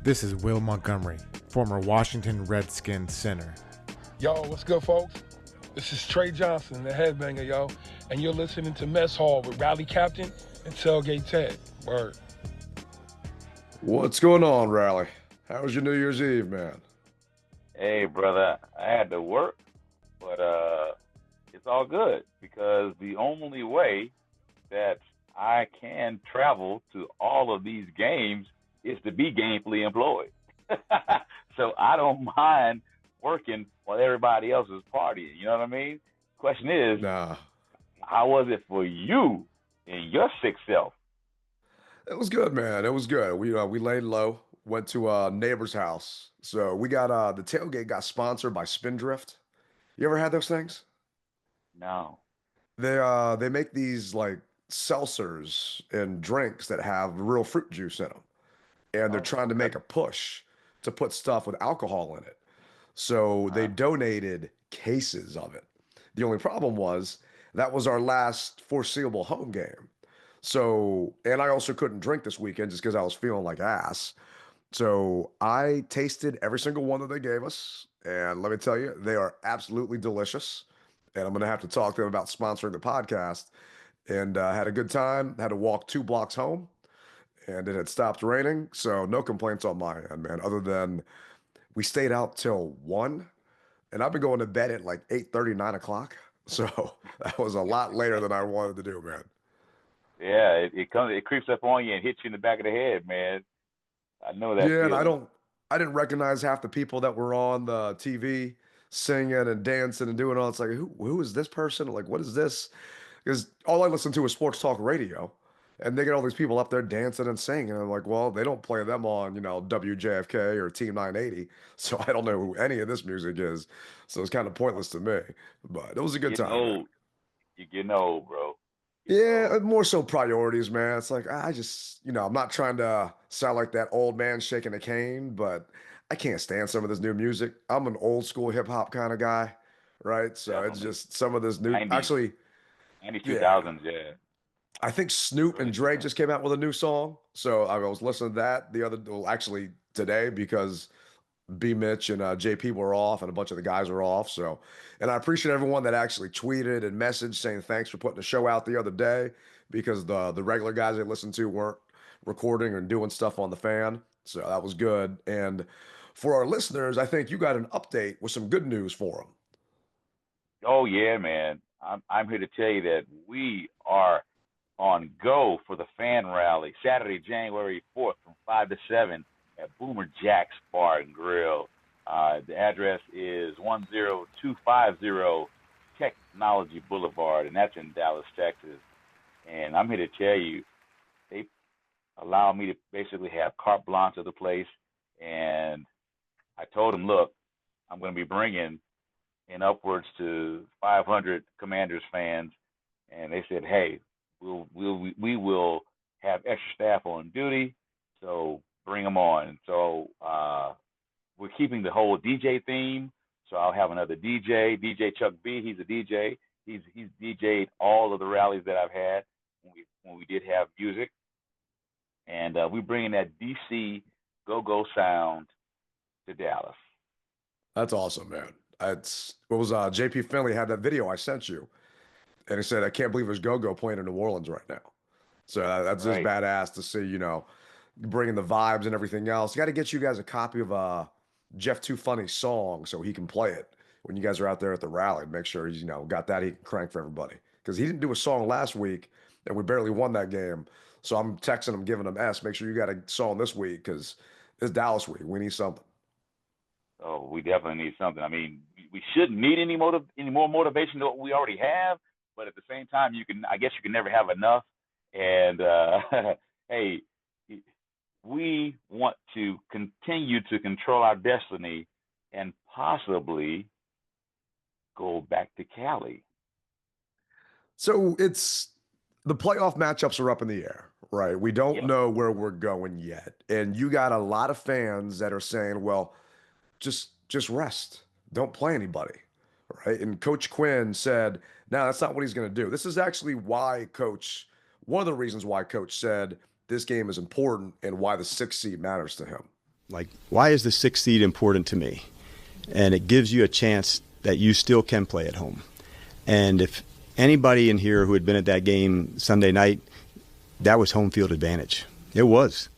This is Will Montgomery, former Washington Redskins center. Yo, what's good, folks? This is Trey Johnson, the headbanger, yo, and you're listening to Mess Hall with Rally Captain and Tailgate Ted. Word. What's going on, Rally? How was your New Year's Eve, man? Hey, brother, I had to work, but it's all good because the only way that I can travel to all of these games is to be gainfully employed. So I don't mind working while everybody else is partying. You know what I mean? Question is, how was it for you and your sick self? It was good, man. It was good. We laid low, went to a neighbor's house. So we got the tailgate got sponsored by Spindrift. You ever had those things? No. They make these like seltzers and drinks that have real fruit juice in them. And they're trying to make a push to put stuff with alcohol in it. So they donated cases of it. The only problem was that was our last foreseeable home game. So, and I also couldn't drink this weekend just because I was feeling like ass. So I tasted every single one that they gave us. And let me tell you, they are absolutely delicious. And I'm going to have to talk to them about sponsoring the podcast. And had a good time, had to walk 2 blocks home. And it had stopped raining. So no complaints on my end, man, other than we stayed out till 1. And I've been going to bed at like 8:30, 9 o'clock. So that was a lot later than I wanted to do, man. Yeah, it creeps up on you and hits you in the back of the head, man. I know that Yeah, and feeling. I didn't recognize half the people that were on the TV singing and dancing and doing all. It's like, who is this person? Like, what is this? Because all I listen to is sports talk radio, and they get all these people up there dancing and singing. And I'm like, well, they don't play them on, WJFK or Team 980, so I don't know who any of this music is. So it's kind of pointless to me. But it was a You're good getting time, man. old. You're getting old, bro. Getting Yeah, old. more so priorities, man. It's like I just, I'm not trying to sound like that old man shaking a cane, but I can't stand some of this new music. I'm an old school hip hop kind of guy, right? So it's Definitely. just some of this new, 90s, actually, 90s, yeah. 2000s, yeah. I think Snoop Early and Dre 2000s. just came out with a new song. So I was listening to that well, actually today because B Mitch and JP were off and a bunch of the guys were off. So, and I appreciate everyone that actually tweeted and messaged saying thanks for putting the show out the other day because the regular guys I listened to weren't recording or doing stuff on the fan. So that was good. And for our listeners, I think you got an update with some good news for them. Oh yeah, man. I'm here to tell you that we are on go for the fan rally Saturday, January 4th from 5 to 7 at Boomer Jack's Bar and Grill. The address is 10250 Technology Boulevard, and that's in Dallas, Texas. And I'm here to tell you, they allow me to basically have carte blanche of the place. And I told them, look, I'm going to be bringing in upwards to 500 Commanders fans, and they said, "Hey, we will have extra staff on duty, so bring them on." So we're keeping the whole DJ theme. So I'll have another DJ Chuck B. He's a DJ. He's DJ'd all of the rallies that I've had when we did have music, and we're bringing that DC go-go sound to Dallas. That's awesome, man. What was JP Finley had that video I sent you, and he said, I can't believe there's Go-Go playing in New Orleans right now. So that's just Right. badass to see, bringing the vibes and everything else. Got to get you guys a copy of Jeff Too Funny's song so he can play it when you guys are out there at the rally. Make sure he's, got that he can crank for everybody. Because he didn't do a song last week and we barely won that game. So I'm texting him, giving him S. Make sure you got a song this week because it's Dallas week. We need something. Oh, we definitely need something. I mean, we shouldn't need any more motivation than what we already have. But at the same time, I guess you can never have enough. And hey, we want to continue to control our destiny and possibly go back to Cali. So it's the playoff matchups are up in the air, right? We don't Yep. know where we're going yet. And you got a lot of fans that are saying, well, just rest. Don't play anybody, right? And Coach Quinn said, no, that's not what he's going to do. This is actually one of the reasons why Coach said this game is important and why the 6th seed matters to him. Like, why is the 6th seed important to me? And it gives you a chance that you still can play at home. And if anybody in here who had been at that game Sunday night, that was home field advantage. It was.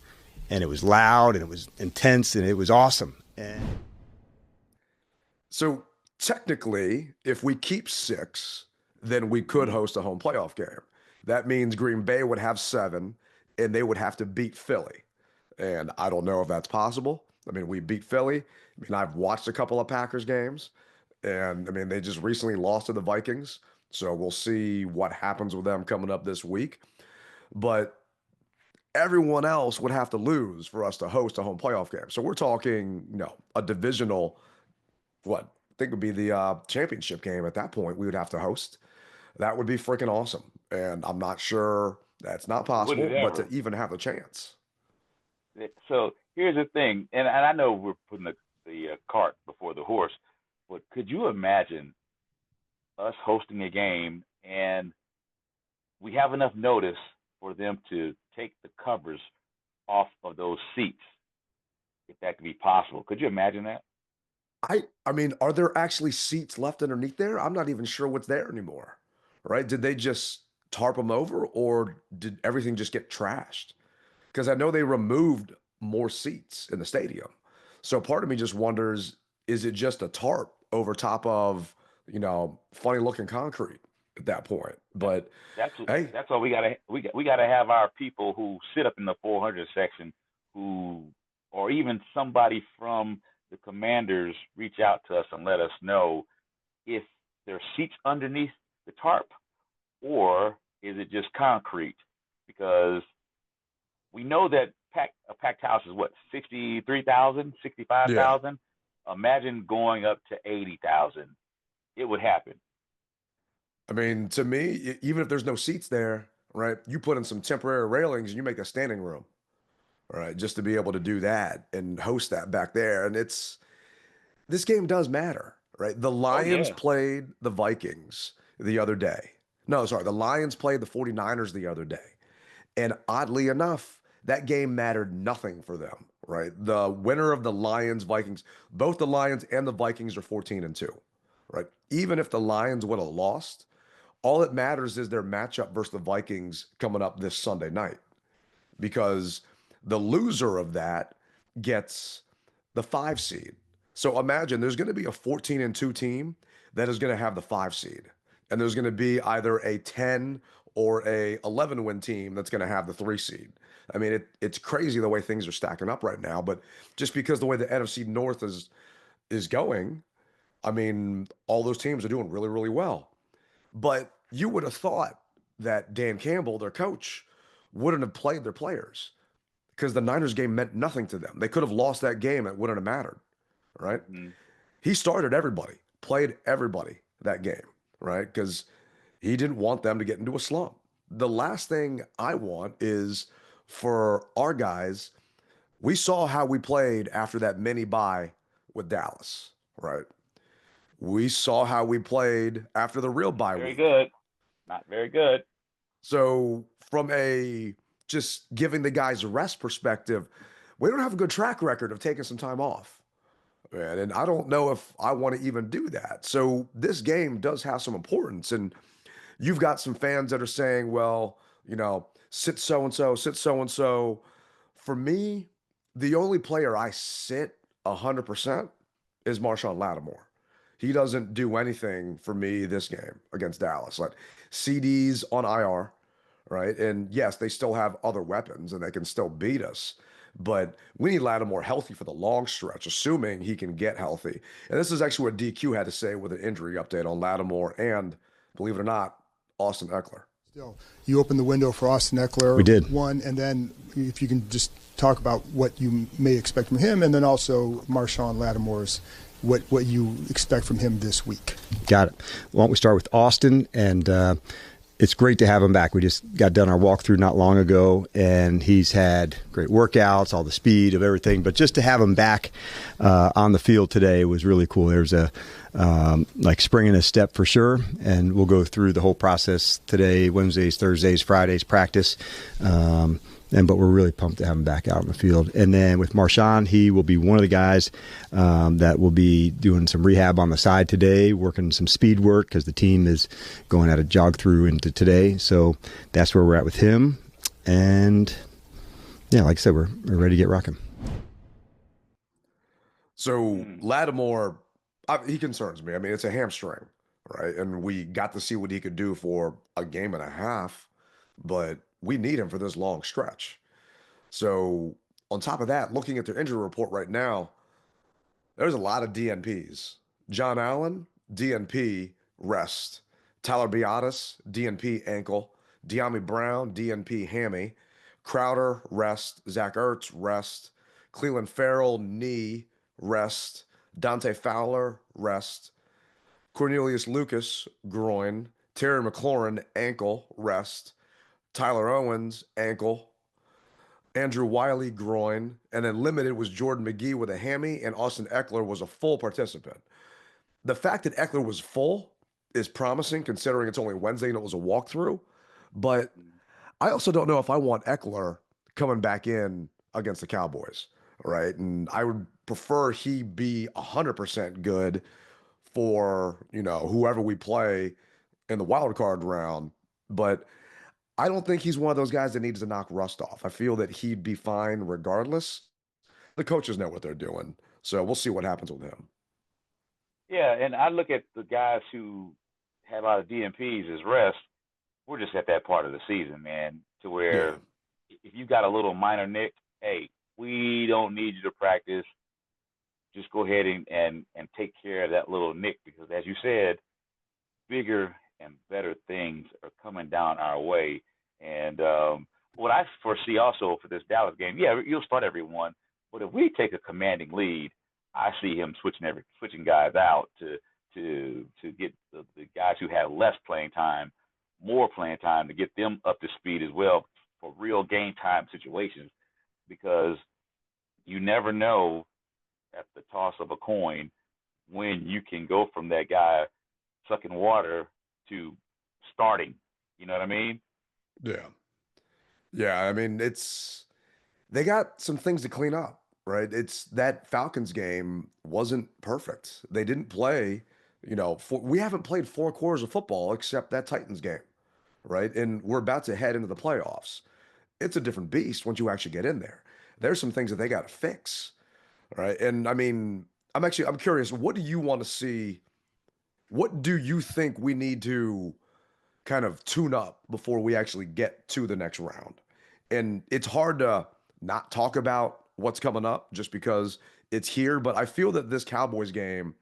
And it was loud, and it was intense, and it was awesome. And so technically, if we keep 6, then we could host a home playoff game. That means Green Bay would have 7, and they would have to beat Philly. And I don't know if that's possible. I mean, we beat Philly. I mean, I've watched a couple of Packers games, and I mean, they just recently lost to the Vikings. So we'll see what happens with them coming up this week. But everyone else would have to lose for us to host a home playoff game. So we're talking, a divisional, what I think would be the championship game at that point we would have to host. That would be freaking awesome. And I'm not sure that's not possible, but to even have a chance. So here's the thing, and I know we're putting the cart before the horse, but could you imagine us hosting a game and we have enough notice for them to take the covers off of those seats, if that could be possible? Could you imagine that? I mean, are there actually seats left underneath there? I'm not even sure what's there anymore, right? Did they just tarp them over, or did everything just get trashed? Because I know they removed more seats in the stadium. So part of me just wonders, is it just a tarp over top of, funny looking concrete at that point? But that's hey, that's why we gotta have our people who sit up in the 400 section, or even somebody from the Commanders reach out to us and let us know if there are seats underneath the tarp, or is it just concrete? Because we know that a packed house is what, 63,000, 65,000? Yeah. Imagine going up to 80,000. It would happen. I mean, to me, even if there's no seats there, right, you put in some temporary railings and you make a standing room, right, just to be able to do that and host that back there. And this game does matter, right? The Lions played the Vikings the other day. No, sorry, the Lions played the 49ers the other day. And oddly enough, that game mattered nothing for them, right? The winner of the Lions-Vikings, both the Lions and the Vikings are 14-2, right? Even if the Lions would have lost, all that matters is their matchup versus the Vikings coming up this Sunday night, because the loser of that gets the 5 seed. So imagine there's going to be a 14-2 team that is going to have the 5 seed, and there's going to be either a 10 or a 11-win team that's going to have the 3 seed. I mean, it's crazy the way things are stacking up right now, but just because the way the NFC North is going, I mean, all those teams are doing really, really well. But you would have thought that Dan Campbell, their coach, wouldn't have played their players, because the Niners game meant nothing to them. They could have lost that game. It wouldn't have mattered, right? Mm-hmm. He started everybody, played everybody that game, right? Because he didn't want them to get into a slump. The last thing I want is for our guys, we saw how we played after that mini bye with Dallas, right? We saw how we played after the real bye week. Very good. Not very good. So from a just giving the guys a rest perspective, we don't have a good track record of taking some time off. Man, and I don't know if I want to even do that. So this game does have some importance. And you've got some fans that are saying, well, sit so-and-so, sit so-and-so. For me, the only player I sit 100% is Marshawn Lattimore. He doesn't do anything for me this game against Dallas. Like, CD's on IR, right? And yes, they still have other weapons and they can still beat us. But we need Lattimore healthy for the long stretch, assuming he can get healthy. And this is actually what DQ had to say with an injury update on Lattimore and, believe it or not, Austin Eckler. Still, you opened the window for Austin Eckler. We did. One, and then if you can just talk about what you may expect from him, and then also Marshawn Lattimore's, what you expect from him this week. Got it. Why don't we start with Austin? And it's great to have him back. We just got done our walkthrough not long ago, and he's had great workouts, all the speed of everything. But just to have him back on the field today was really cool. There's a like spring in his step for sure, and we'll go through the whole process today, Wednesdays, Thursdays, Fridays practice. but we're really pumped to have him back out in the field. And then with Marshawn, he will be one of the guys that will be doing some rehab on the side today, working some speed work because the team is going at a jog through into today. So that's where we're at with him. And yeah, like I said, we're ready to get rocking. So Lattimore, he concerns me. I mean, it's a hamstring, right? And we got to see what he could do for a game and a half, but we need him for this long stretch. So on top of that, looking at their injury report right now, there's a lot of DNPs. John Allen, DNP, rest. Tyler Biotis, DNP, ankle. De'Ami Brown, DNP, hammy. Crowder, rest. Zach Ertz, rest. Cleveland Farrell, knee, rest. Dante Fowler, rest. Cornelius Lucas, groin. Terry McLaurin, ankle, rest. Tyler Owens, ankle. Andrew Wiley, groin. And then limited was Jordan McGee with a hammy, and Austin Eckler was a full participant. The fact that Eckler was full is promising considering it's only Wednesday and it was a walkthrough. But I also don't know if I want Eckler coming back in against the Cowboys, right? And I would prefer he be 100% good for, whoever we play in the wild card round. But I don't think he's one of those guys that needs to knock rust off. I feel that he'd be fine regardless. The coaches know what they're doing. So we'll see what happens with him. Yeah, and I look at the guys who have a lot of DMPs as rest. We're just at that part of the season, man, to where if you got a little minor nick, hey, we don't need you to practice. Just go ahead and take care of that little nick because, as you said, bigger and better things are coming down our way. And what I foresee also for this Dallas game, yeah, you'll start everyone, but if we take a commanding lead, I see him switching guys out to get the guys who have less playing time, more playing time, to get them up to speed as well for real game time situations, because you never know at the toss of a coin when you can go from that guy sucking water to starting. You know what I mean? Yeah. Yeah. I mean, they got some things to clean up, right? It's that Falcons game wasn't perfect. They didn't play, we haven't played 4 quarters of football except that Titans game, right? And we're about to head into the playoffs. It's a different beast once you actually get in there. There's some things that they got to fix, right? And I mean, I'm curious, what do you want to see? What do you think we need to kind of tune up before we actually get to the next round? And it's hard to not talk about what's coming up just because it's here, but I feel that this Cowboys game,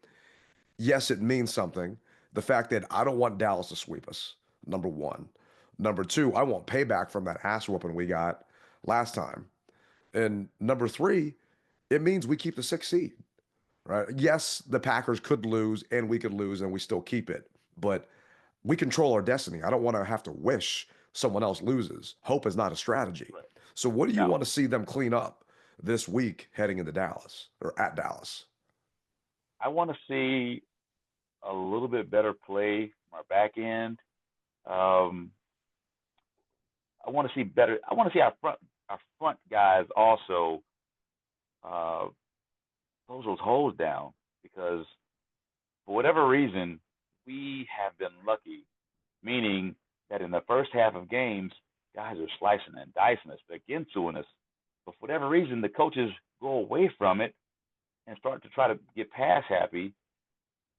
yes, it means something. The fact that I don't want Dallas to sweep us, number one. Number two, I want payback from that ass whooping we got last time. And number three, it means we keep the 6th seed, right? Yes, the Packers could lose and we could lose and we still keep it, but we control our destiny. I don't want to have to wish someone else loses. Hope is not a strategy. Right. So what do you No. want to see them clean up this week heading into Dallas or at Dallas? I want to see a little bit better play from our back end. I want to see better. I want to see our front guys also close those holes down, because for whatever reason we have been lucky, meaning that in the first half of games, guys are slicing and dicing us, they're ginsuing us, but for whatever reason the coaches go away from it and start to try to get pass happy.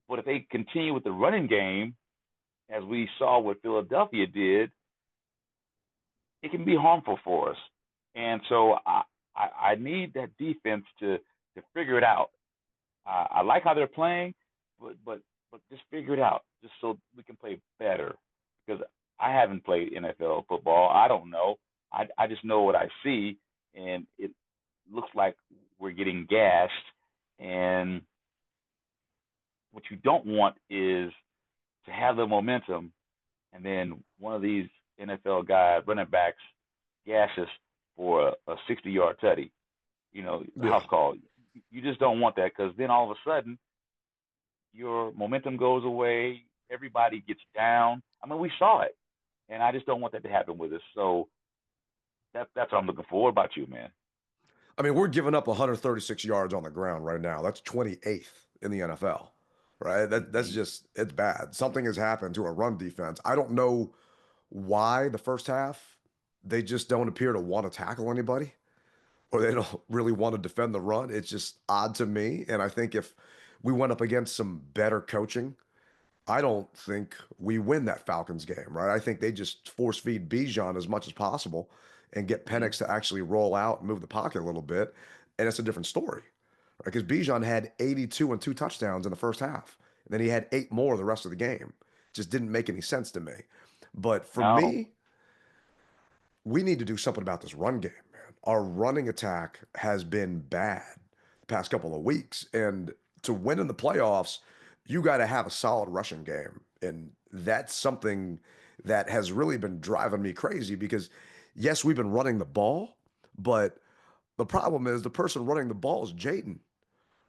But if they continue with the running game, as we saw what Philadelphia did, it can be harmful for us. And so I need that defense to figure it out. I like how they're playing, but just figure it out, just so we can play better. Because I haven't played NFL football. I don't know. I just know what I see, and it looks like we're getting gashed. And what you don't want is to have the momentum, and then one of these NFL guys, running backs, gashes for a 60-yard tutty, house call. You just don't want that, because then all of a sudden your momentum goes away. Everybody gets down. I mean, we saw it, and I just don't want that to happen with us. So That's what I'm looking for. What about you, man? I mean, we're giving up 136 yards on the ground right now. That's 28th in the NFL, right? That's just it's bad. Something has happened to our run defense. I don't know why the first half they just don't appear to want to tackle anybody or they don't really want to defend the run. It's just odd to me. And I think if we went up against some better coaching, I don't think we win that Falcons game, right? I think they just force feed Bijan as much as possible and get Penix to actually roll out and move the pocket a little bit. And it's a different story, right? Because Bijan had 82 and 2 touchdowns in the first half. And then he had 8 more the rest of the game. Just didn't make any sense to me. But for me, we need to do something about this run game, man. Our running attack has been bad the past couple of weeks. And to win in the playoffs, you got to have a solid rushing game. And that's something that has really been driving me crazy because, yes, we've been running the ball, but the problem is the person running the ball is Jaden,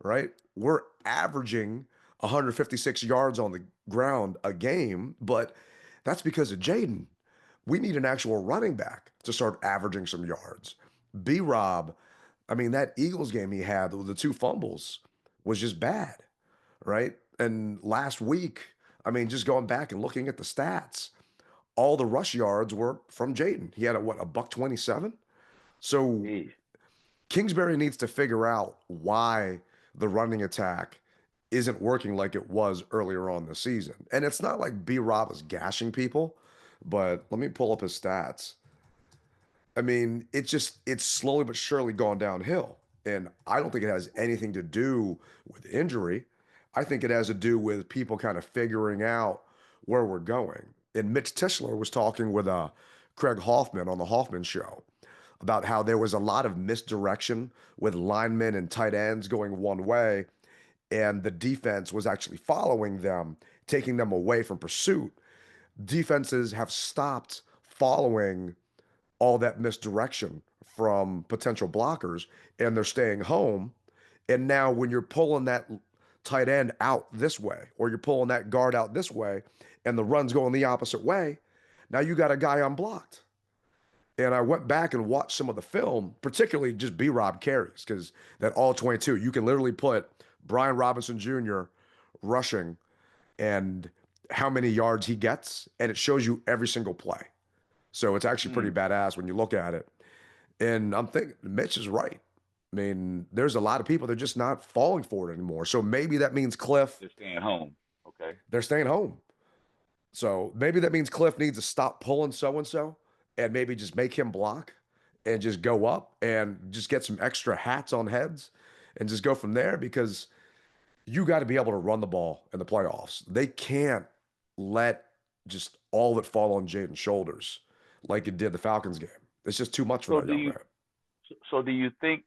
right? We're averaging 156 yards on the ground a game, but that's because of Jaden. We need an actual running back to start averaging some yards. B-Rob, I mean, that Eagles game he had with the 2 fumbles was just bad, right? And last week, I mean, just going back and looking at the stats, all the rush yards were from Jaden. He had a $127? So Kingsbury needs to figure out why the running attack isn't working like it was earlier on this season. And it's not like B-Rob is gashing people, but let me pull up his stats. I mean, it's slowly but surely gone downhill. And I don't think it has anything to do with injury. I think it has to do with people kind of figuring out where we're going. And Mitch Tischler was talking with Craig Hoffman on the Hoffman Show about how there was a lot of misdirection with linemen and tight ends going one way, and the defense was actually following them, taking them away from pursuit. Defenses have stopped following all that misdirection from potential blockers, and they're staying home. And now when you're pulling that tight end out this way, or you're pulling that guard out this way, and the run's going the opposite way, now you got a guy unblocked. And I went back and watched some of the film, particularly just B-Rob carries, because that all 22, you can literally put Brian Robinson Jr. rushing and how many yards he gets, and it shows you every single play. So it's actually pretty badass when you look at it. And I'm thinking Mitch is right. I mean, there's a lot of people that are just not falling for it anymore. So maybe that means Cliff. They're staying home. Okay. They're staying home. So maybe that means Cliff needs to stop pulling so-and-so and maybe just make him block and just go up and just get some extra hats on heads and just go from there, because you got to be able to run the ball in the playoffs. They can't let just all of it fall on Jaden's shoulders like it did the Falcons game. It's just too much for that young man. So do you think,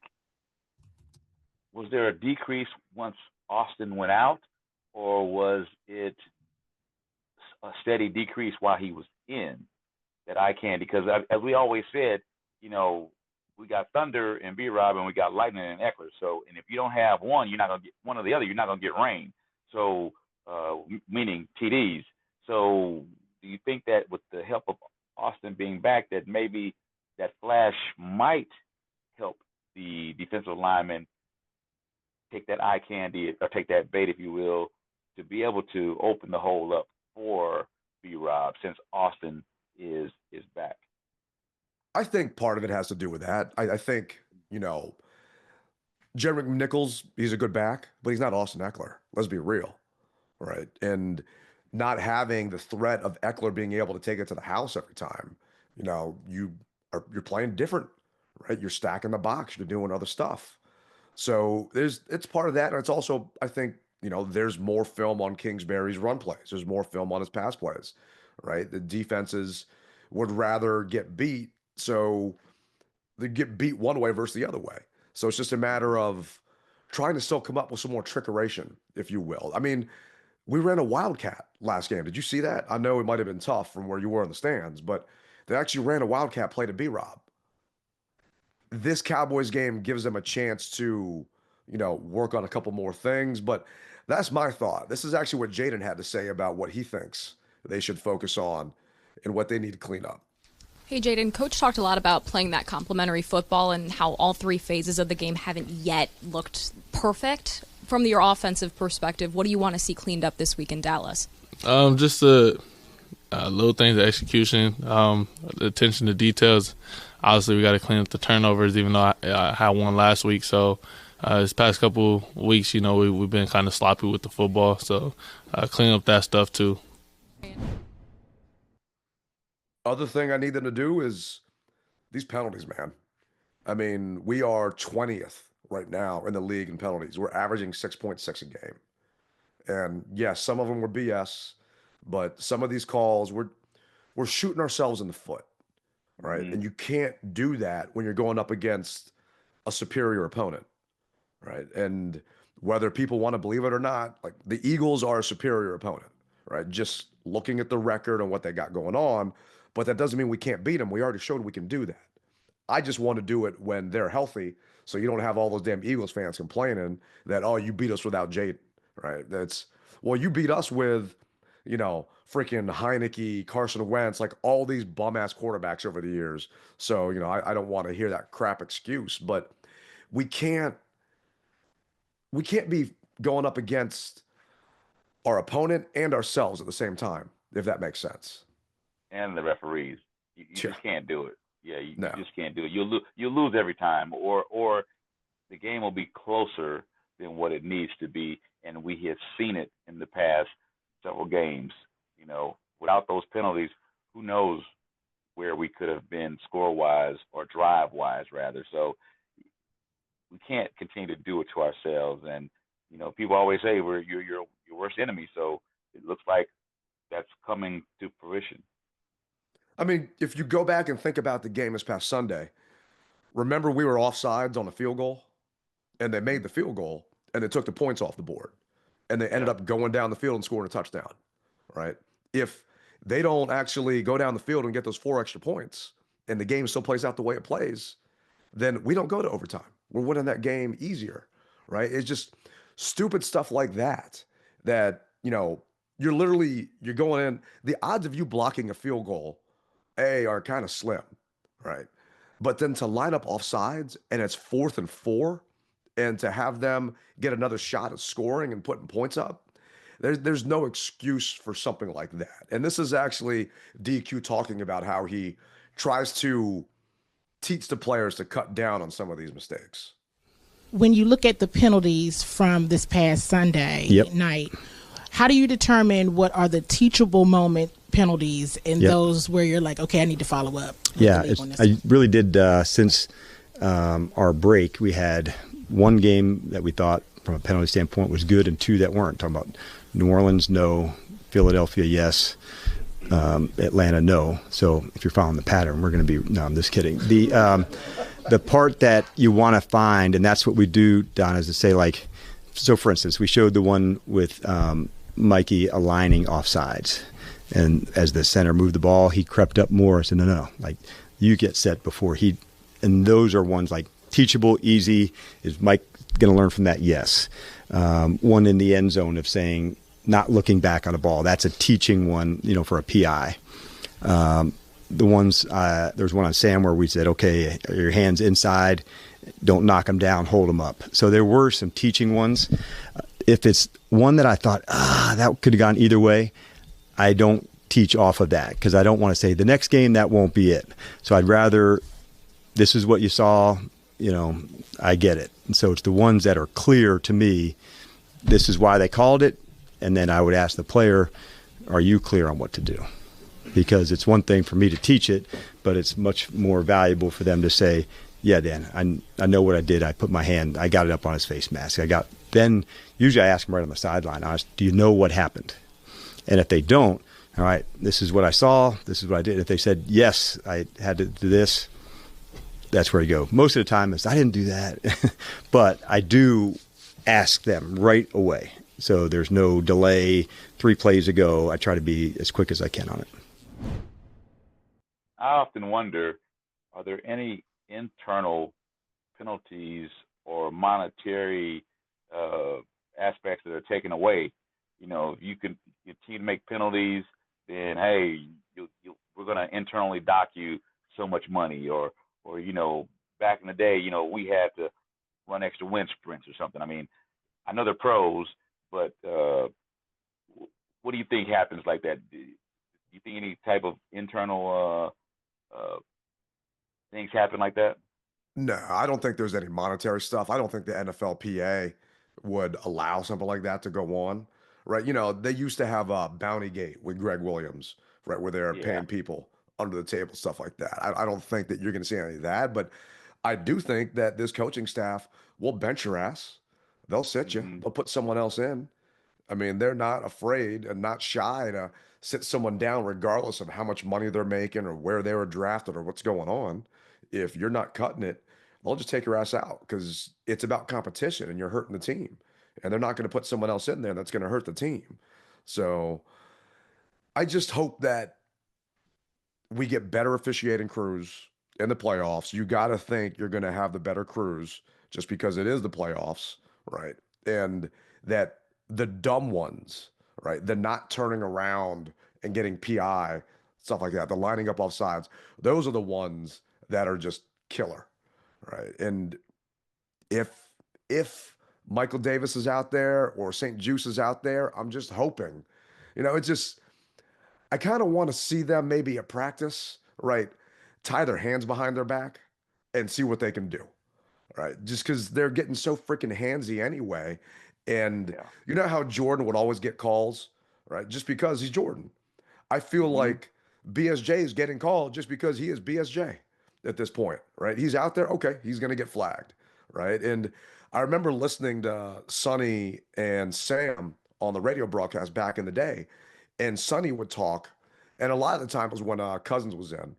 was there a decrease once Austin went out, or was it a steady decrease while he was in that I can? Because as we always said, you know, we got Thunder and B-Rob and we got Lightning and Eckler. So, and if you don't have one, you're not going to get one or the other. You're not going to get rain. So, meaning TDs. So do you think that with the help of Austin being back, that maybe that flash might help the defensive lineman take that eye candy, or take that bait, if you will, to be able to open the hole up for B-Rob since Austin is back? I think part of it has to do with that. I think, you know, Jeremy McNichols, he's a good back, but he's not Austin Eckler. Let's be real, right? And not having the threat of Eckler being able to take it to the house every time, you know, you're playing different, right? You're stacking the box, you're doing other stuff. So it's part of that. And it's also, I think, you know, there's more film on Kingsbury's run plays. There's more film on his pass plays, right? The defenses would rather get beat. So they get beat one way versus the other way. So it's just a matter of trying to still come up with some more trickeration, if you will. I mean, we ran a wildcat last game. Did you see that? I know it might have been tough from where you were in the stands, but they actually ran a wildcat play to B-Rob. This Cowboys game gives them a chance to, you know, work on a couple more things, but that's my thought. This is actually what Jaden had to say about what he thinks they should focus on and what they need to clean up. Hey, Jaden, Coach talked a lot about playing that complementary football and how all three phases of the game haven't yet looked perfect. From your offensive perspective, what do you want to see cleaned up this week in Dallas? Just the little things, the execution, the attention to details. Obviously, we got to clean up the turnovers, even though I had one last week. So this past couple weeks, we've been kind of sloppy with the football. So clean up that stuff too. Other thing I need them to do is these penalties, man. I mean, we are 20th right now in the league in penalties. We're averaging 6.6 a game. And yes, some of them were BS, but some of these calls, we're shooting ourselves in the foot, right? Mhm. And you can't do that when you're going up against a superior opponent, right? And whether people want to believe it or not, like the Eagles are a superior opponent, right? Just looking at the record and what they got going on, but that doesn't mean we can't beat them. We already showed we can do that. I just want to do it when they're healthy, so you don't have all those damn Eagles fans complaining that, oh, you beat us without Jaden, right? Well, you beat us with, freaking Heineke, Carson Wentz, like all these bum-ass quarterbacks over the years. So, I don't want to hear that crap excuse, but we can't be going up against our opponent and ourselves at the same time, if that makes sense. And the referees. You Yeah. just can't do it. Yeah, you No. just can't do it. You'll lose every time, or the game will be closer than what it needs to be, and we have seen it in the past several games. Without those penalties, who knows where we could have been score-wise or drive-wise, rather. So we can't continue to do it to ourselves. And people always say we're your worst enemy. So it looks like that's coming to fruition. I mean, if you go back and think about the game this past Sunday, remember we were offsides on the field goal, and they made the field goal, and they took the points off the board, and they ended up going down the field and scoring a touchdown, right? If they don't actually go down the field and get those 4 extra points, and the game still plays out the way it plays, then we don't go to overtime. We're winning that game easier, right? It's just stupid stuff like that, you're going in, the odds of you blocking a field goal, are kind of slim, right? But then to line up offsides and it's 4th and 4, and to have them get another shot at scoring and putting points up, there's no excuse for something like that. And this is actually DQ talking about how he tries to teach the players to cut down on some of these mistakes. When you look at the penalties from this past Sunday night, how do you determine what are the teachable moment penalties and those where you're like, okay, I need to follow up? I really did. Since our break, we had one game that we thought from a penalty standpoint was good and 2 that weren't. Talking about New Orleans, no. Philadelphia, yes. Atlanta, no. So if you're following the pattern, we're going to be – no, I'm just kidding. The part that you want to find, and that's what we do, Don, is to say like – so, for instance, we showed the one with Mikey aligning offsides. And as the center moved the ball, he crept up more. I said, no, like you get set before he – and those are ones like teachable, easy. Is Mike going to learn from that? Yes. One in the end zone of saying not looking back on a ball. That's a teaching one, for a PI. The ones there's one on Sam where we said, okay, your hands inside, don't knock them down, hold them up. So there were some teaching ones. If it's one that I thought, that could have gone either way, I don't teach off of that because I don't want to say the next game that won't be it. So I'd rather, this is what you saw, I get it. And so it's the ones that are clear to me, this is why they called it. And then I would ask the player, are you clear on what to do? Because it's one thing for me to teach it, but it's much more valuable for them to say, yeah, Dan, I know what I did. I put my hand, I got it up on his face mask. Then usually I ask them right on the sideline, do you know what happened? And if they don't, all right, this is what I saw, this is what I did. If they said, yes, I had to do this, that's where you go. Most of the time it's, I didn't do that. But I do ask them right away. So there's no delay. 3 plays ago, I try to be as quick as I can on it. I often wonder, are there any internal penalties or monetary aspects that are taken away? If you can continue to make penalties, then hey, we're going to internally dock you so much money, or back in the day, we had to run extra wind sprints or something. I mean, I know they're pros, but what do you think happens like that? Do you think any type of internal things happen like that? No, I don't think there's any monetary stuff. I don't think the NFLPA would allow something like that to go on, right? They used to have a Bounty Gate with Greg Williams, right, where they're Yeah. paying people under the table, stuff like that. I don't think that you're going to see any of that, but I do think that this coaching staff will bench your ass. They'll sit you. Mm-hmm. They'll put someone else in. I mean, they're not afraid and not shy to sit someone down regardless of how much money they're making or where they were drafted or what's going on. If you're not cutting it, they'll just take your ass out because it's about competition and you're hurting the team. And they're not going to put someone else in there that's going to hurt the team. So I just hope that we get better officiating crews in the playoffs. You got to think you're going to have the better crews just because it is the playoffs, right? And that the dumb ones, right? The not turning around and getting PI, stuff like that, the lining up off sides, those are the ones that are just killer, right? And if Michael Davis is out there or St. Juice is out there, I'm just hoping, it's just I kind of want to see them maybe at practice, right? Tie their hands behind their back and see what they can do, right? Just because they're getting so freaking handsy anyway. And you know how Jordan would always get calls, right? Just because he's Jordan. I feel like BSJ is getting called just because he is BSJ at this point, right? He's out there, okay, he's going to get flagged, right? And I remember listening to Sonny and Sam on the radio broadcast back in the day, and Sonny would talk, and a lot of the time it was when Cousins was in,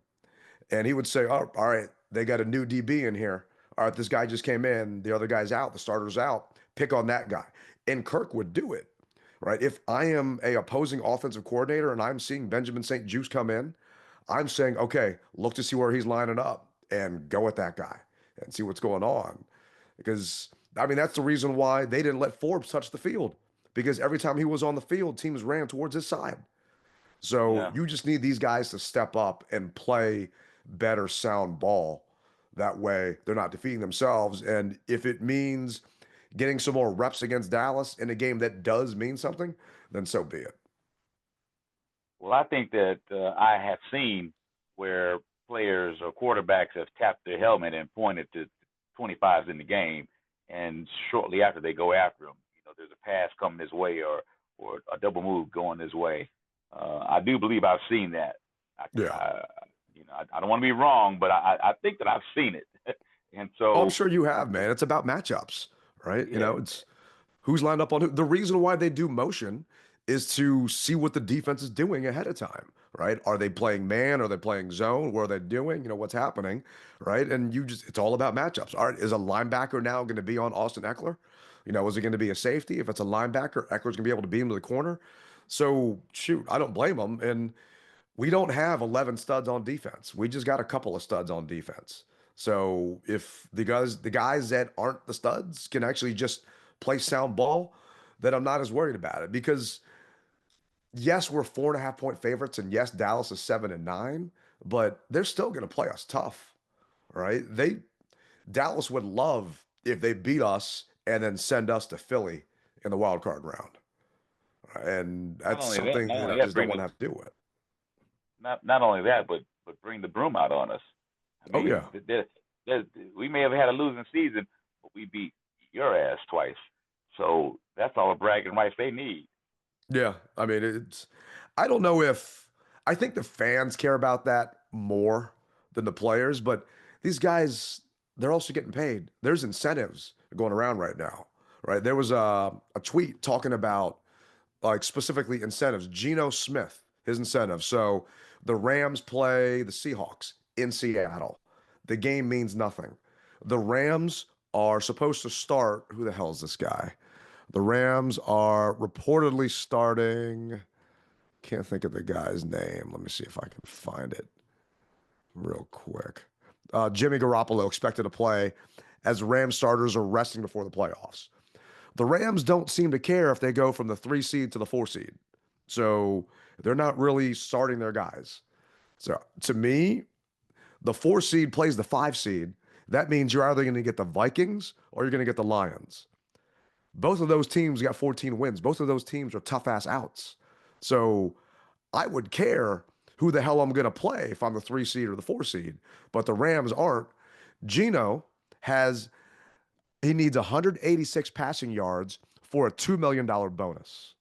and he would say, oh, all right, they got a new DB in here. All right, this guy just came in, the other guy's out, the starter's out, pick on that guy. And Kirk would do it, right? If I am a opposing offensive coordinator and I'm seeing Benjamin St. Juice come in, I'm saying, okay, look to see where he's lining up and go at that guy and see what's going on. Because, I mean, that's the reason why they didn't let Forbes touch the field, because every time he was on the field, teams ran towards his side. So you just need these guys to step up and play better sound ball. That way they're not defeating themselves. And if it means getting some more reps against Dallas in a game that does mean something, then so be it. Well, I think that I have seen where players or quarterbacks have tapped their helmet and pointed to 25s in the game, and shortly after they go after them. There's a pass coming his way or a double move going his way. I do believe I've seen that. I don't want to be wrong, but I think that I've seen it. And so I'm sure you have, man. It's about matchups, right? Yeah. It's who's lined up on who. The reason why they do motion is to see what the defense is doing ahead of time, right? Are they playing man? Are they playing zone? What are they doing? What's happening, right? And it's all about matchups. All right, is a linebacker now going to be on Austin Eckler? Is it going to be a safety? If it's a linebacker, Eckler's going to be able to beat him to the corner. So, shoot, I don't blame them. And we don't have 11 studs on defense. We just got a couple of studs on defense. So if the guys that aren't the studs can actually just play sound ball, then I'm not as worried about it. Because yes, we're 4.5-point favorites, and yes, Dallas is 7-9, but they're still going to play us tough, right? Dallas would love if they beat us and then send us to Philly in the wild card round, and that's something that I just don't want to have to do with. Not only that, but bring the broom out on us. I mean, we may have had a losing season, but we beat your ass twice. So that's all the bragging rights they need. Yeah, I mean, I don't know I think the fans care about that more than the players, but these guys, they're also getting paid. There's incentives going around right now, right? There was a tweet talking about like specifically incentives. Geno Smith, his incentive. So the Rams play the Seahawks in Seattle. The game means nothing. The Rams are supposed to start. Who the hell is this guy? The Rams are reportedly starting. Can't think of the guy's name. Let me see if I can find it real quick. Jimmy Garoppolo expected to play as Rams starters are resting before the playoffs. The Rams don't seem to care if they go from the 3 seed to the 4 seed. So they're not really starting their guys. So to me, The 4 seed plays the 5 seed. That means you're either going to get the Vikings or you're going to get the Lions. Both of those teams got 14 wins. Both of those teams are tough ass outs. So I would care who the hell I'm going to play if I'm the 3 seed or the 4 seed, but the Rams aren't. Geno he needs 186 passing yards for a $2 million bonus.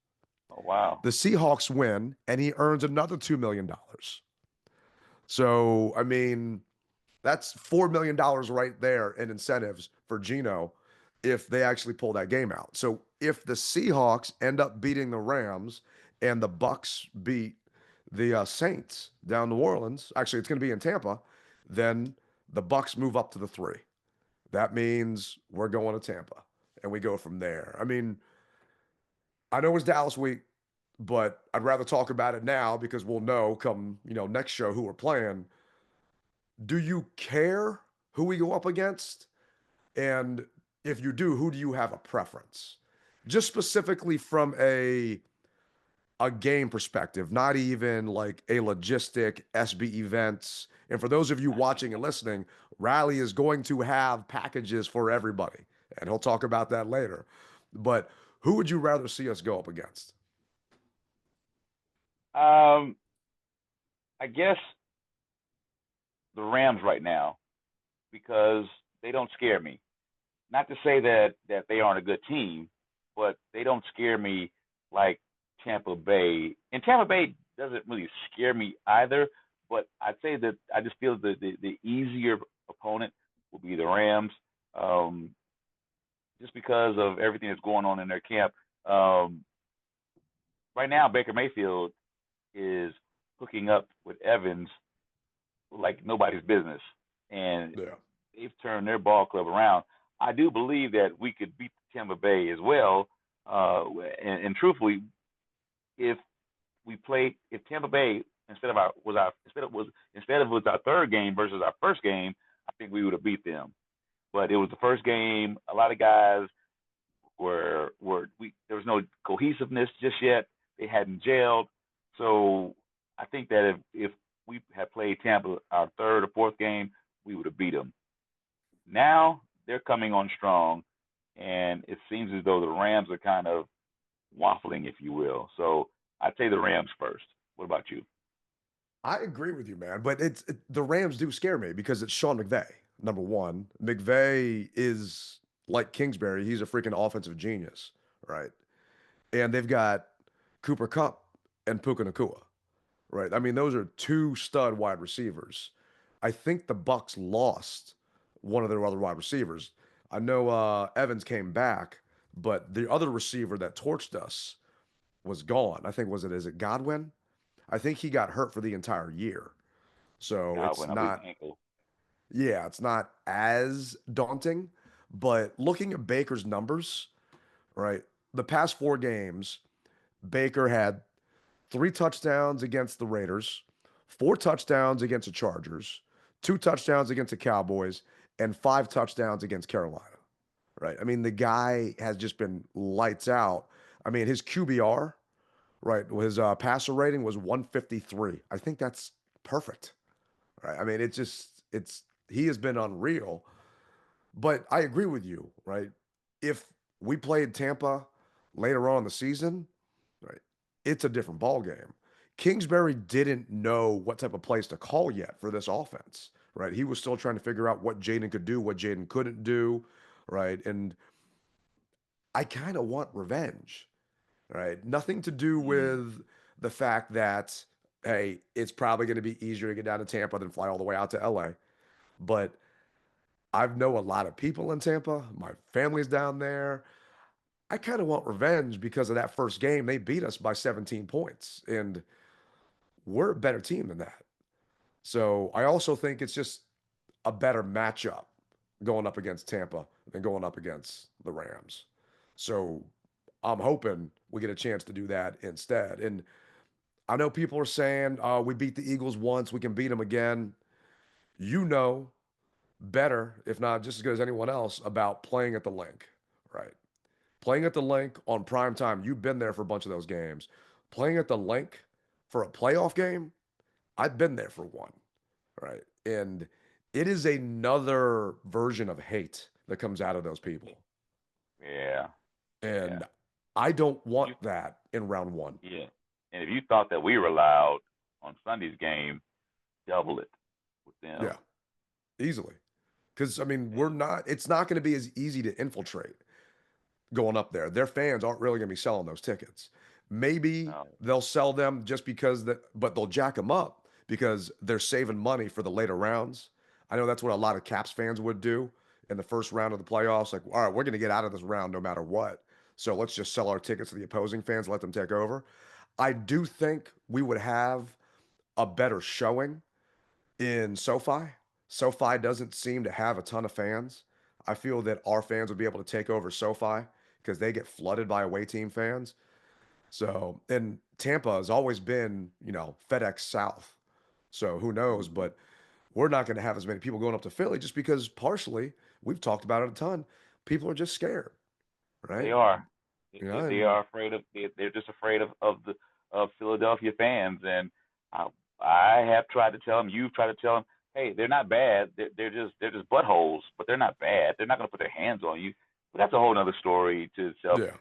Oh, wow. The Seahawks win, and he earns another $2 million. So, I mean, that's $4 million right there in incentives for Geno if they actually pull that game out. So if the Seahawks end up beating the Rams and the Bucks beat the Saints down New Orleans, actually it's going to be in Tampa, then the Bucks move up to the 3. That means we're going to Tampa and we go from there. I mean, I know it's Dallas week, but I'd rather talk about it now because we'll know come, next show who we're playing. Do you care who we go up against? And if you do, who do you have a preference? Just specifically from a game perspective, not even like a logistic SB events. And for those of you watching and listening, Rally is going to have packages for everybody. And he'll talk about that later. But who would you rather see us go up against? I guess the Rams right now, because they don't scare me. Not to say that they aren't a good team, but they don't scare me like Tampa Bay. And Tampa Bay doesn't really scare me either, but I'd say that I just feel that the easier opponent will be the Rams, just because of everything that's going on in their camp. Right now, Baker Mayfield is hooking up with Evans like nobody's business, and they've turned their ball club around. I do believe that we could beat Tampa Bay as well, and truthfully, if Tampa Bay instead of our third game versus our first game, I think we would have beat them. But it was the first game. A lot of guys there was no cohesiveness just yet. They hadn't gelled. So I think that if we had played Tampa our third or fourth game, we would have beat them. Now they're coming on strong, and it seems as though the Rams are kind of waffling, if you will. So I'd say the Rams first. What about you? I agree with you, man. But the Rams do scare me because it's Sean McVay, number one. McVay is like Kingsbury. He's a freaking offensive genius, right? And they've got Cooper Kupp and Puka Nacua, right? I mean, those are 2 stud wide receivers. I think the Bucks lost one of their other wide receivers. I know Evans came back, but the other receiver that torched us was gone. I think is it Godwin? I think he got hurt for the entire year. So Godwin, it's not as daunting. But looking at Baker's numbers, right? The past 4 games, Baker had 3 touchdowns against the Raiders, 4 touchdowns against the Chargers, 2 touchdowns against the Cowboys, and 5 touchdowns against Carolina, right? I mean, the guy has just been lights out. I mean, his QBR, right, his passer rating was 153. I think that's perfect, right? I mean, he has been unreal. But I agree with you, right? If we played Tampa later on in the season, right, it's a different ball game. Kingsbury didn't know what type of plays to call yet for this offense, right? He was still trying to figure out what Jaden could do, what Jaden couldn't do, right? And I kind of want revenge, right? Nothing to do with the fact that, hey, it's probably going to be easier to get down to Tampa than fly all the way out to LA. But I know a lot of people in Tampa. My family's down there. I kind of want revenge because of that first game. They beat us by 17 points, and we're a better team than that. So I also think it's just a better matchup going up against Tampa than going up against the Rams. So I'm hoping we get a chance to do that instead. And I know people are saying, we beat the Eagles once, we can beat them again. You know better, if not just as good as anyone else, about playing at the link, right? Playing at the link on prime time. You've been there for a bunch of those games. Playing at the link for a playoff game, I've been there for one, right? And it is another version of hate that comes out of those people. Yeah, yeah. And I don't You, want that in round one. yeah. And if you thought that we were loud on Sunday's game, double it with them. Yeah, easily. Because, I mean, And it's not going to be as easy to infiltrate going up there. Their fans aren't really going to be selling those tickets. Maybe no, they'll sell them just because but they'll jack them up because they're saving money for the later rounds. I know that's what a lot of Caps fans would do in the first round of the playoffs. Like, all right, we're going to get out of this round no matter what. So let's just sell our tickets to the opposing fans, let them take over. I do think we would have a better showing in SoFi. SoFi doesn't seem to have a ton of fans. I feel that our fans would be able to take over SoFi because they get flooded by away team fans. So, and Tampa has always been, FedEx South. So who knows? But we're not going to have as many people going up to Philly just because partially, we've talked about it a ton. People are just scared, they right? are. They And are afraid of. They're just afraid of Philadelphia fans. And I, I have tried to tell them. You've tried to tell them. Hey, they're not bad. They're just buttholes, but they're not bad. They're not going to put their hands on you. But that's a whole other story to itself. yeah,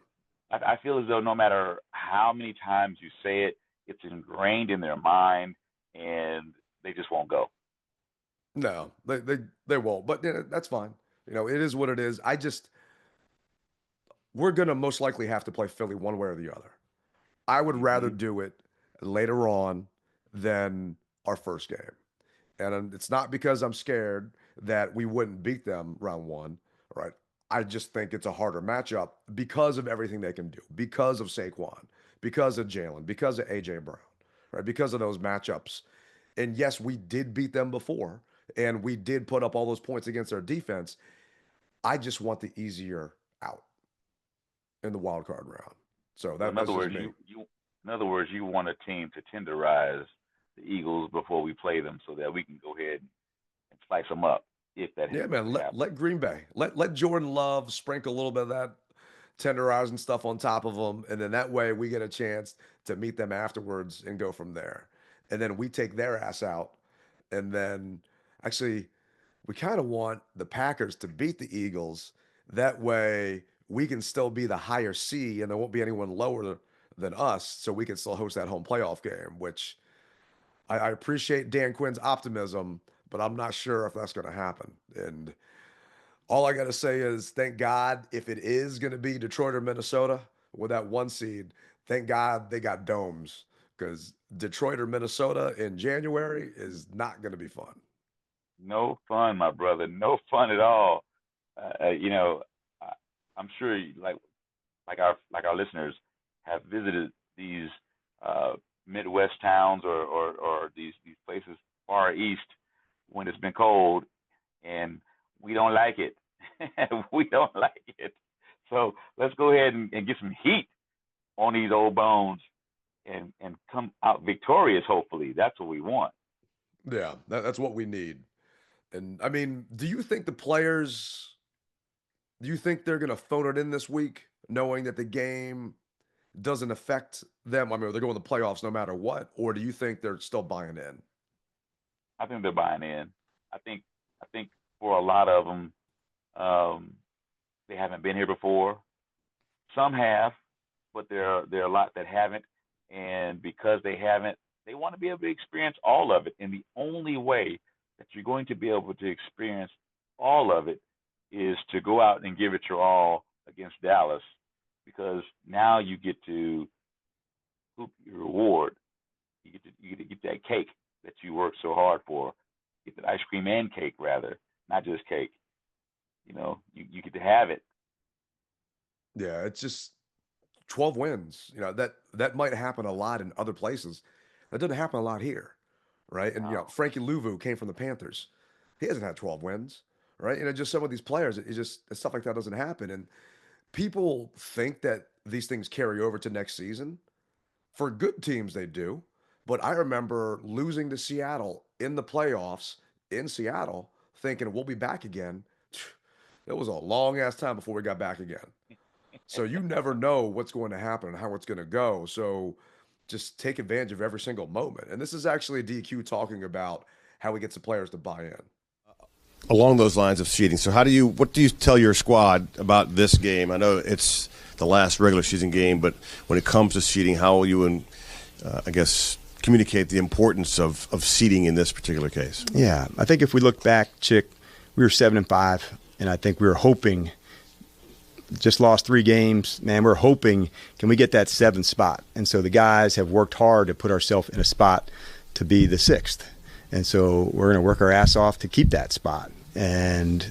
I feel as though no matter how many times you say it, it's ingrained in their mind, and they just won't go. no, they won't. But that's fine. It is what it is. We're going to most likely have to play Philly one way or the other. I would rather Hmm. do it later on than our first game. And it's not because I'm scared that we wouldn't beat them round one, right? I just think it's a harder matchup because of everything they can do, because of Saquon, because of Jalen, because of AJ Brown, right? Because of those matchups. And yes, we did beat them before, and we did put up all those points against our defense. I just want the easier out in the wild card round. So So that's just me. in other words, you want a team to tenderize the Eagles before we play them, so that we can go ahead and slice them up if that Yeah, was man. to happen. Let Green Bay let Jordan Love sprinkle a little bit of that tenderizing stuff on top of them, and then that way we get a chance to meet them afterwards and go from there. And then we take their ass out, and then actually we kind of want the Packers to beat the Eagles. That way we can still be the higher C, and there won't be anyone lower than us, so we can still host that home playoff game. Which I appreciate Dan Quinn's optimism, but I'm not sure if that's going to happen. And all I got to say is thank God if it is going to be Detroit or Minnesota with that one seed, thank God they got domes because Detroit or Minnesota in January is not going to be fun. No fun, my brother. No fun at all. You know, I, I'm sure, like our listeners have visited these uh, Midwest towns, or these places far east when it's been cold, and we don't like it. We don't like it. So let's go ahead and get some heat on these old bones, and come out victorious. Hopefully, that's what we want. Yeah, that's what we need. And I mean, do you think they're going to phone it in this week, knowing that the game doesn't affect them? I mean, they're going to the playoffs no matter what, or do you think they're still buying in? I think they're buying in. I think for a lot of them, um, they haven't been here before. Some have, but there are a lot that haven't, and because they haven't, they want to be able to experience all of it. And the only way that you're going to be able to experience all of it is to go out and give it your all against Dallas, because now you get to hoop your reward. You get to get that cake that you worked so hard for. Get that ice cream and cake, rather, not just cake. You get to have it. Yeah, it's just 12 wins. That might happen a lot in other places. That doesn't happen a lot here, right? And No. Frankie Louvu came from the Panthers. He hasn't had 12 wins, right? Just some of these players, stuff like that doesn't happen. And people think that these things carry over to next season. For good teams, they do. But I remember losing to Seattle in the playoffs in Seattle, thinking we'll be back again. It was a long ass time before we got back again. So you never know what's going to happen and how it's going to go. So just take advantage of every single moment. And this is actually DQ talking about how he gets the players to buy in. along those lines of seeding. So what do you tell your squad about this game? I know it's the last regular season game, but when it comes to seeding, how will you, I guess, communicate the importance of seeding in this particular case? Yeah, I think if we look back, Chick, we were 7-5, and I think we were hoping. Just lost 3 games, man. We're hoping, can we get that 7th spot? And so the guys have worked hard to put ourselves in a spot to be the 6th. And so we're going to work our ass off to keep that spot. And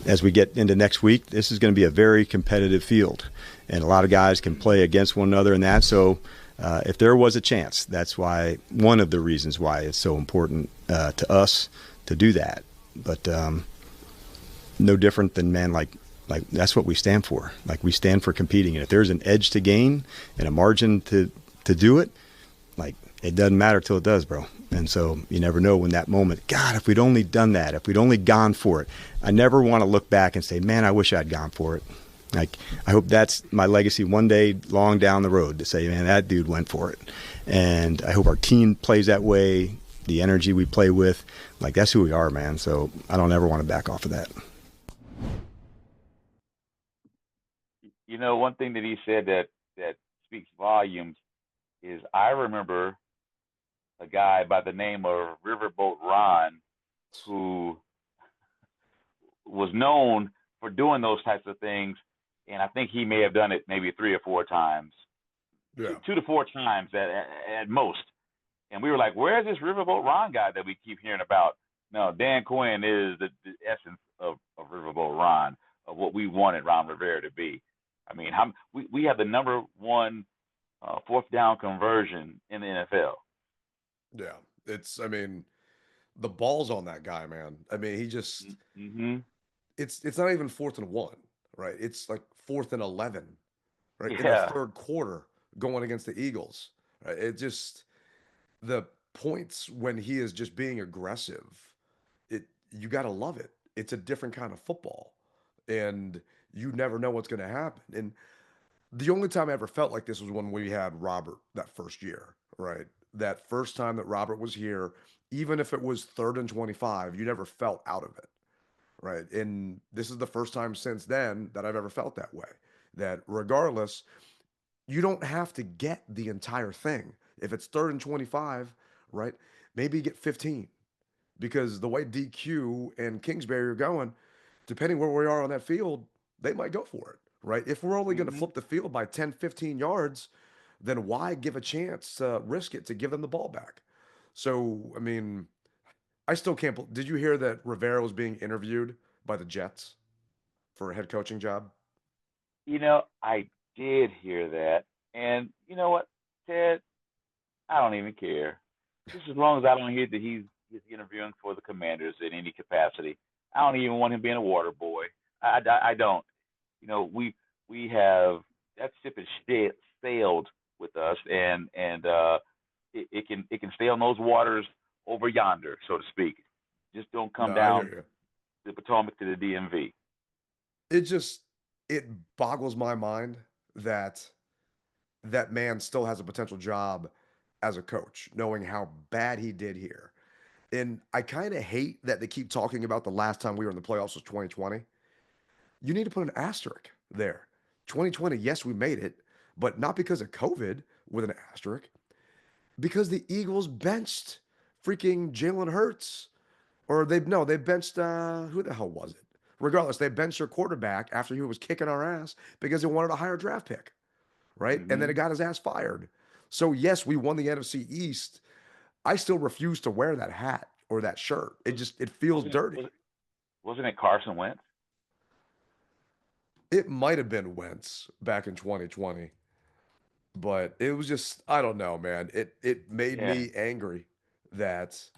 as we get into next week, this is going to be a very competitive field. And a lot of guys can play against one another in that. So if there was a chance, that's why, one of the reasons why it's so important to us to do that. But no different than, man, like that's what we stand for. Like, we stand for competing. And if there's an edge to gain and a margin to do it, like, it doesn't matter till it does, bro. And so you never know when that moment, God, if we'd only done that, if we'd only gone for it. I never want to look back and say, man, I wish I'd gone for it. Like, I hope that's my legacy one day long down the road, to say, man, that dude went for it. And I hope our team plays that way, the energy we play with. Like, that's who we are, man. So I don't ever want to back off of that. You know, one thing that he said that speaks volumes is, I remember a guy by the name of Riverboat Ron, who was known for doing those types of things, and I think he may have done it maybe 3 or 4 times, 2 to 4 times at most. And we were like, where's this Riverboat Ron guy that we keep hearing about? No, Dan Quinn is the essence of Riverboat Ron, of what we wanted Ron Rivera to be. I mean, we have the number 1 4th down conversion in the NFL. Yeah, I mean, the ball's on that guy, man. I mean, he just, it's not even 4th and 1, right? It's like 4th and 11, right? In the 3rd quarter going against the Eagles, right? It just, the points when he is just being aggressive, you got to love it. It's a different kind of football, and you never know what's going to happen. And the only time I ever felt like this was when we had Robert that first year, right? That first time that Robert was here, even if it was 3rd and 25, you never felt out of it, right? And this is the first time since then that I've ever felt that way, that regardless, you don't have to get the entire thing. If it's 3rd and 25, right, maybe you get 15, because the way DQ and Kingsbury are going, depending where we are on that field, they might go for it, right? If we're only going to flip the field by 10, 15 yards, then why give a chance to risk it to give them the ball back? So, I mean, I still can't. Did you hear that Rivera was being interviewed by the Jets for a head coaching job? You know, I did hear that. And you know what, Ted? I don't even care. Just as long as I don't hear that he's interviewing for the Commanders in any capacity. I don't even want him being a water boy. I don't. You know, we have that ship has sailed with us, and it can stay on those waters over yonder, so to speak. Just don't come down the Potomac to the DMV. It boggles my mind that that man still has a potential job as a coach, knowing how bad he did here. And I kind of hate that they keep talking about the last time we were in the playoffs was 2020. You need to put an asterisk there. 2020, yes, we made it, but not because of COVID with an asterisk, because the Eagles benched freaking Jalen Hurts. Or they benched, who the hell was it? Regardless, they benched their quarterback after he was kicking our ass because they wanted a higher draft pick, right? And then it got his ass fired. So yes, we won the NFC East. I still refuse to wear that hat or that shirt. It feels dirty. Wasn't it Carson Wentz? It might have been Wentz back in 2020, but it was just, I don't know, man. It made me angry that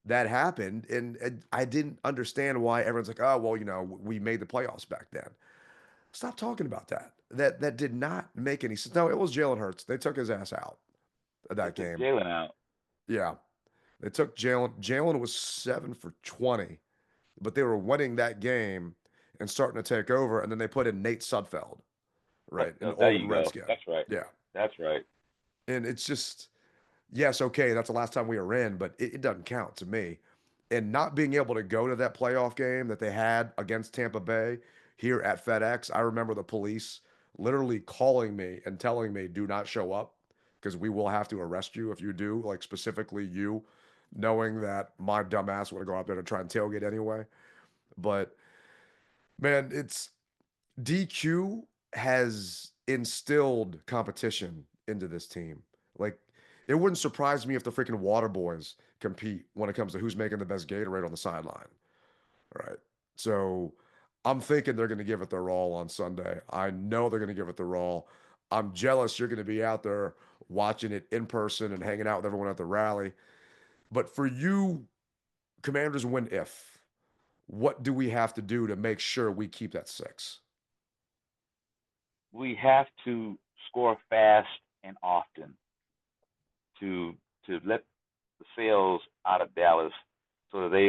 happened, and I didn't understand why everyone's like, oh, well, we made the playoffs back then. Stop talking about that. That did not make any sense. No, it was Jalen Hurts. They took his ass out of that game. Jalen out. Yeah. They took Jalen. Jalen was 7 for 20, but they were winning that game and starting to take over, and then they put in Nate Sudfeld, right? An old Redskin. That's right. Yeah. That's right. And it's just, yes, okay, that's the last time we were in, but it doesn't count to me. And not being able to go to that playoff game that they had against Tampa Bay here at FedEx, I remember the police literally calling me and telling me, do not show up because we will have to arrest you if you do, like specifically you, knowing that my dumbass would go out there to try and tailgate anyway. But man, it's DQ has instilled competition into this team. Like, it wouldn't surprise me if the freaking Water Boys compete when it comes to who's making the best Gatorade on the sideline. Right. So I'm thinking they're going to give it their all on Sunday. I know they're going to give it their all. I'm jealous you're going to be out there watching it in person and hanging out with everyone at the rally. But for you, Commanders win if. What do we have to do to make sure we keep that 6? We have to score fast and often to let the sales out of Dallas so that they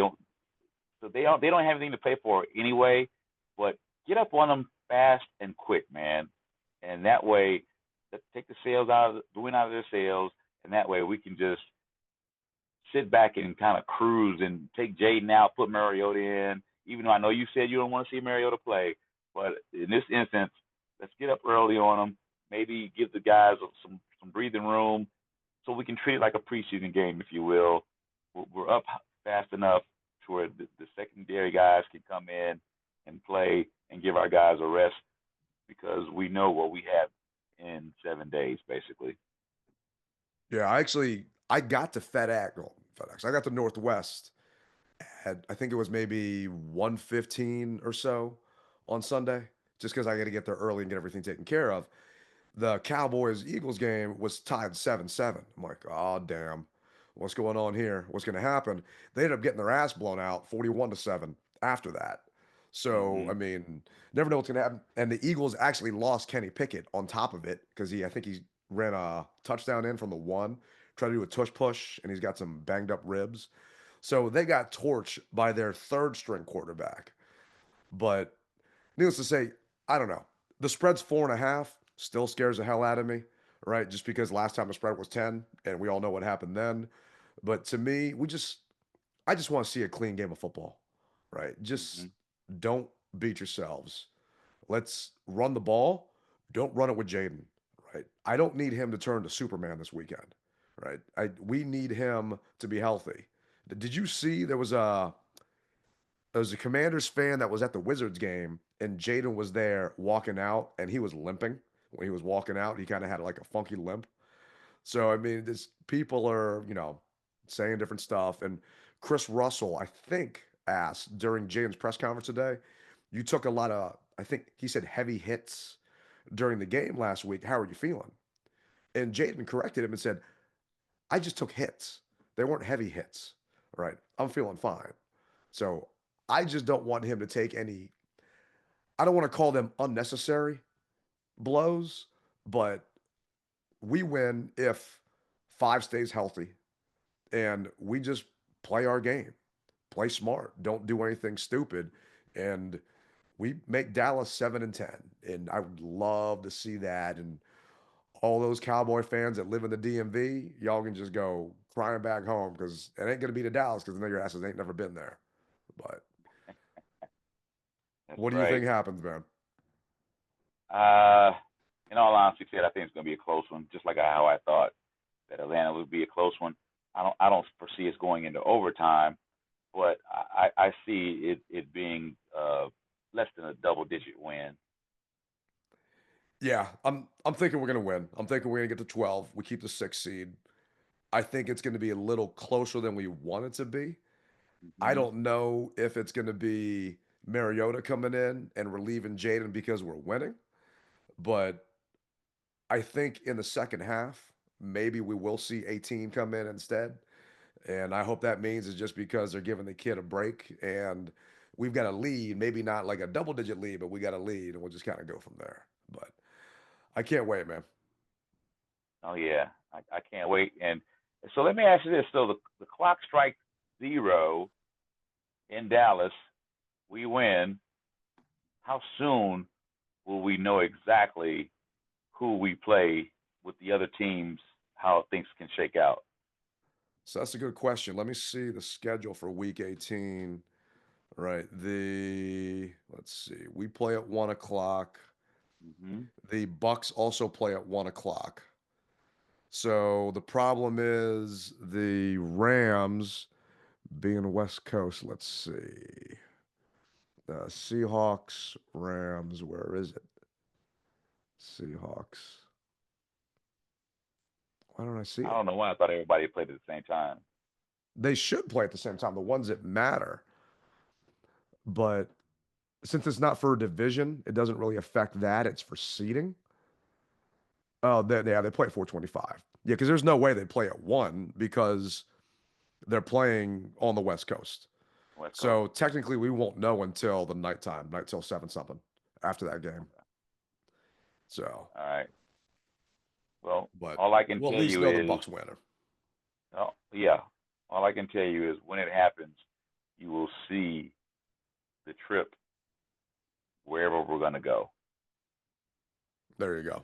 don't have anything to pay for anyway. But get up on them fast and quick, man, and that way take the wind out of their sails, and that way we can just sit back and kind of cruise and take Jaden out, put Mariota in. Even though I know you said you don't want to see Mariota play, but in this instance, let's get up early on them. Maybe give the guys some breathing room, so we can treat it like a preseason game, if you will. We're up fast enough to where the secondary guys can come in and play and give our guys a rest, because we know what we have in 7 days, basically. Yeah, I got to FedEx. I got to Northwest at, I think it was maybe 1:15 or so on Sunday, just because I got to get there early and get everything taken care of. The Cowboys-Eagles game was tied 7-7. I'm like, oh, damn. What's going on here? What's going to happen? They ended up getting their ass blown out 41-7 after that. So, I mean, never know what's going to happen. And the Eagles actually lost Kenny Pickett on top of it because I think he ran a touchdown in from the 1, tried to do a tush push, and he's got some banged up ribs. So they got torched by their third string quarterback. But needless to say, I don't know. The spread's 4.5. Still scares the hell out of me, right? Just because last time the spread was 10, and we all know what happened then. But to me, I just want to see a clean game of football, right? Just don't beat yourselves. Let's run the ball. Don't run it with Jaden, right? I don't need him to turn to Superman this weekend, right? We need him to be healthy. Did you see there was a Commanders fan that was at the Wizards game, and Jaden was there walking out, and he was limping when he was walking out. He kind of had like a funky limp. So, I mean, this people are, saying different stuff. And Chris Russell, I think, asked during Jaden's press conference today, you took a lot of, I think he said, heavy hits during the game last week. How are you feeling? And Jaden corrected him and said, I just took hits. They weren't heavy hits. Right. I'm feeling fine. So I just don't want him to take any, I don't want to call them unnecessary blows, but we win if 5 stays healthy and we just play our game, play smart, don't do anything stupid, and we make Dallas 7-10. And I would love to see that. And all those Cowboy fans that live in the DMV, y'all can just go crying back home because it ain't gonna be to Dallas because I know your asses ain't never been there. But what do you think happens, man? In all honesty, Ted, I think it's going to be a close one, just like how I thought that Atlanta would be a close one. I don't foresee us going into overtime, but I see it being less than a double-digit win. Yeah, I'm thinking we're gonna win. I'm thinking we're gonna get to 12. We keep the 6th seed. I think it's gonna be a little closer than we want it to be. I don't know if it's gonna be Mariota coming in and relieving Jaden because we're winning, but I think in the second half, maybe we will see 18 come in instead. And I hope that means it's just because they're giving the kid a break and we've got a lead, maybe not like a double-digit lead, but we got a lead and we'll just kind of go from there. But I can't wait, man. Oh, yeah. I can't wait. And so let me ask you this. So the clock strikes 0 in Dallas. We win. How soon will we know exactly who we play with the other teams, how things can shake out? So that's a good question. Let me see the schedule for Week 18. Right. Let's see. We play at 1 o'clock. Mm-hmm. The Bucks also play at 1 o'clock. So the problem is the Rams being West Coast. Let's see. Seahawks, Rams. Where is it? Seahawks. Why don't I see I it? don't know why I thought everybody played at the same time. They should play at the same time, the ones that matter. But since it's not for a division, it doesn't really affect that. It's for seeding. Oh, they play at 4:25. Yeah, because there's no way they play at 1 because they're playing on the West Coast. West So Coast. technically, we won't know until the night till 7 something after that game. So, All right. Well, but all I can we'll at tell least you know is, the Bucks winner. oh, yeah, all I can tell you is when it happens, you will see the trip wherever we're going to go. There you go.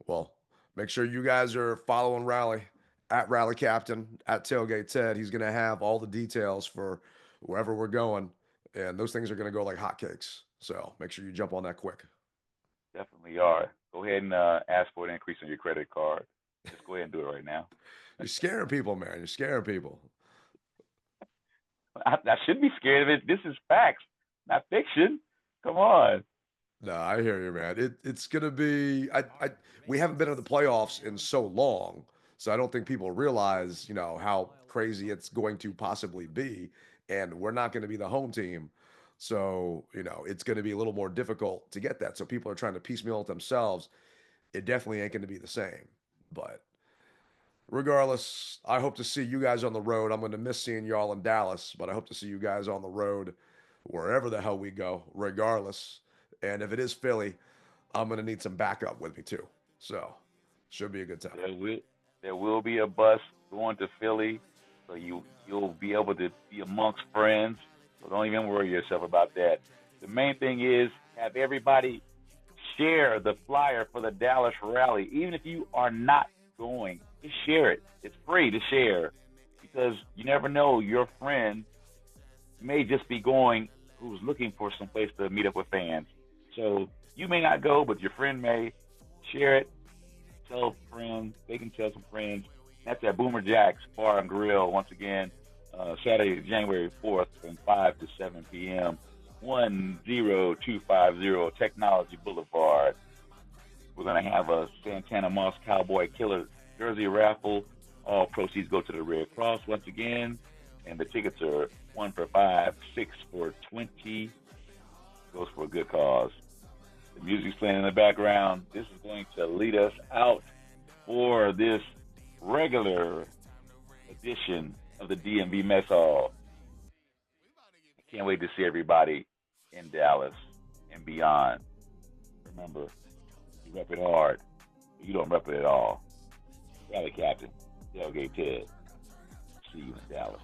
Well, make sure you guys are following Rally at Rally Captain at Tailgate Ted. He's going to have all the details for wherever we're going, and those things are going to go like hotcakes. So make sure you jump on that quick. Definitely are. Go ahead and ask for an increase on your credit card. Just go ahead and do it right now. You're scaring people, man. You're scaring people. I shouldn't be scared of it. This is facts, not fiction. Come on. No, I hear you, man. It's gonna be. We haven't been in the playoffs in so long, so I don't think people realize, how crazy it's going to possibly be, and we're not going to be the home team, so it's going to be a little more difficult to get that. So people are trying to piecemeal it themselves. It definitely ain't going to be the same, but regardless, I hope to see you guys on the road. I'm going to miss seeing y'all in Dallas, but I hope to see you guys on the road wherever the hell we go, regardless. And if it is Philly, I'm going to need some backup with me too. So, should be a good time. There will be a bus going to Philly, so you'll be able to be amongst friends. So don't even worry yourself about that. The main thing is have everybody share the flyer for the Dallas rally. Even if you are not going, just share it. It's free to share because you never know, your friend may just be going who's looking for some place to meet up with fans. So you may not go, but your friend may. Share it. Tell friends. They can tell some friends. That's at Boomer Jack's Bar and Grill, once again, Saturday, January 4th from 5 to 7 p.m., 10250 Technology Boulevard. We're going to have a Santana Moss Cowboy Killer jersey raffle. All proceeds go to the Red Cross once again. And the tickets are 1 for $5, 6 for $20. Goes for a good cause. The music's playing in the background. This is going to lead us out for this regular edition of the DMV Mess Hall. I can't wait to see everybody in Dallas and beyond. Remember, you rep it hard, but you don't rep it at all. Rally Captain, Tailgate Ted. See you in Dallas.